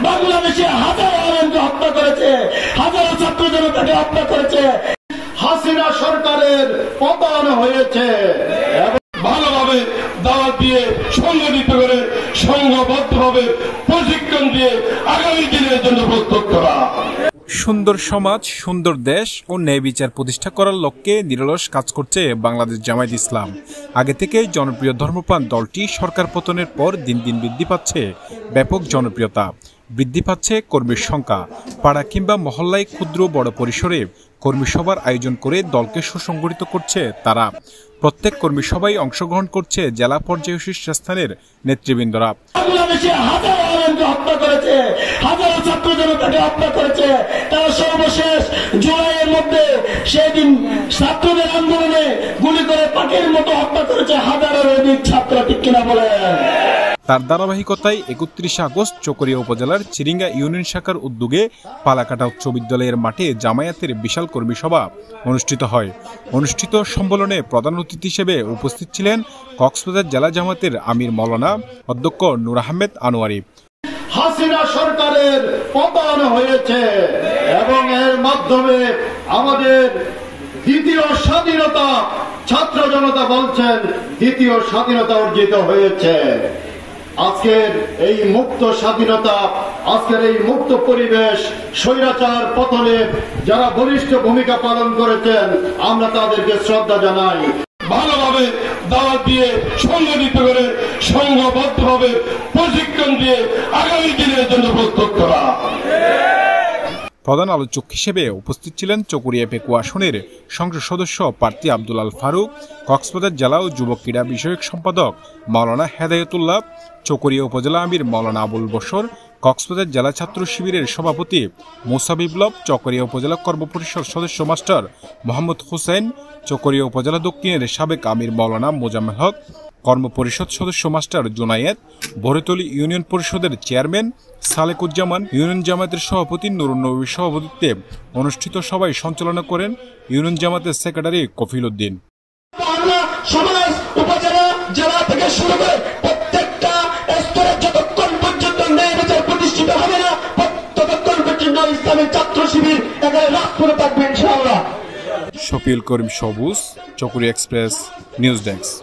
বাংলাদেশে হাজারো আলেমকে হত্যা করেছে, হাজারো ছাত্র জনতাকে হত্যা করেছে। হাসিনা সরকারের পতন হয়েছে এবং ভালোভাবে দাওয়াত দিয়ে সংগঠিত করে সংঘবদ্ধভাবে প্রশিক্ষণ দিয়ে আগামী দিনের জন্য প্রস্তুত করা। সুন্দর সমাজ, সুন্দর দেশ ও ন্যায় বিচার প্রতিষ্ঠা করার লক্ষ্যে নিরলস কাজ করছে বাংলাদেশ জামায়াত ইসলাম। আগে থেকেই জনপ্রিয় ধর্মপ্রাণ দলটি সরকার পতনের পর দিন দিন বৃদ্ধি পাচ্ছে ব্যাপক জনপ্রিয়তা, বৃদ্ধি পাচ্ছে কর্মীর সংখ্যা। পাড়া কিংবা মহল্লায় ক্ষুদ্র বড় পরিসরে কর্মী সভার আয়োজন করে দলকে সুসংগঠিত করছে তারা। প্রত্যেক কর্মী সভায় অংশগ্রহণ করছে জেলা পর্যায়ে শীর্ষস্থানের নেতৃবৃন্দরা। বাংলাদেশে হাজারো আলেমকে হত্যা করেছে, হাজারো ছাত্র জনতাকে হত্যা করেছে। তারা সর্বশেষ জুলাইয়ের মধ্যে সেদিন ছাত্রদের আন্দোলনে গুলি করে পাখির মতো হত্যা করেছে হাজারের অধিক ছাত্র, ঠিক কিনা বলেন? তার ধারাবাহিকতায় 31 আগস্ট চকরিয়া উপজেলার চিরিঙ্গা ইউনিয়ন শাখার উদ্যোগে পালাকাটা উচ্চ বিদ্যালয়ের মাঠে জামায়াতের বিশাল কর্মী সভা অনুষ্ঠিত হয়। অনুষ্ঠিত সম্মেলনে প্রধান অতিথি হিসেবে উপস্থিত ছিলেন কক্সবাজার জেলা জামায়াতের আমির মাওলানা অধ্যক্ষ নূর আহমেদ আনোয়ারি। হাসিনা সরকারের পতন হয়েছে এবং এর মাধ্যমে আমাদের দ্বিতীয় স্বাধীনতা, ছাত্র জনতা বলছেন দ্বিতীয় স্বাধীনতা অর্জিত হয়েছে। আজকের এই মুক্ত স্বাধীনতা, আজকের এই মুক্ত পরিবেশ, স্বৈরাচার পতনে যারা বলিষ্ঠ ভূমিকা পালন করেছেন আমরা তাদেরকে শ্রদ্ধা জানাই। ভালোভাবে দাওয়াত দিয়ে সংগঠিত করে সংঘবদ্ধভাবে প্রশিক্ষণ দিয়ে আগামী দিনের জন্য প্রস্তুত করা। প্রধান আলোচক হিসেবে উপস্থিত ছিলেন চকরিয়া পেকুয়া আসনের সংসদ সদস্য প্রার্থী আব্দুল আল ফারুক, কক্সবাজার জেলা ও যুবক ক্রীড়া বিষয়ক সম্পাদক মাওলানা হেদায়েতুল্লাহ, চকরিয়া উপজেলা আমির মাওলানা আবুল বশর, কক্সবাজার জেলা ছাত্র শিবিরের সভাপতি মুসা বিপ্লব, চকরিয়া উপজেলা কর্মপরিষদ সদস্য মাস্টার মোহাম্মদ হুসেন, চকরিয়া উপজেলা দক্ষিণের সাবেক আমির মাওলানা মোজাম্মেল হক, কর্মপরিষদ সদস্য মাস্টার জুনায়েদ, ভোরেতলী ইউনিয়ন পরিষদের চেয়ারম্যান সালেকুজ্জামান, ইউনিয়ন জামায়াতের সভাপতি নুরুন নবীর সভাপতিত্বে অনুষ্ঠিত সভায় সঞ্চালনা করেন ইউনিয়ন জামায়াতের সেক্রেটারি কফিল উদ্দিন। সমাজ, উপজেলা, জেলা থেকে শুরু করে প্রত্যেকটা স্তরে যতক্ষণ পর্যন্ত ন্যায় বিচার প্রতিষ্ঠিত হবে না, ততক্ষণ পর্যন্ত ইসলামী ছাত্র শিবির এখানে রাজপথে থাকবে ইনশাআল্লাহ। শফিউল করিম সবুজ, চকরিয়া এক্সপ্রেস, নিউজ ডেস্ক।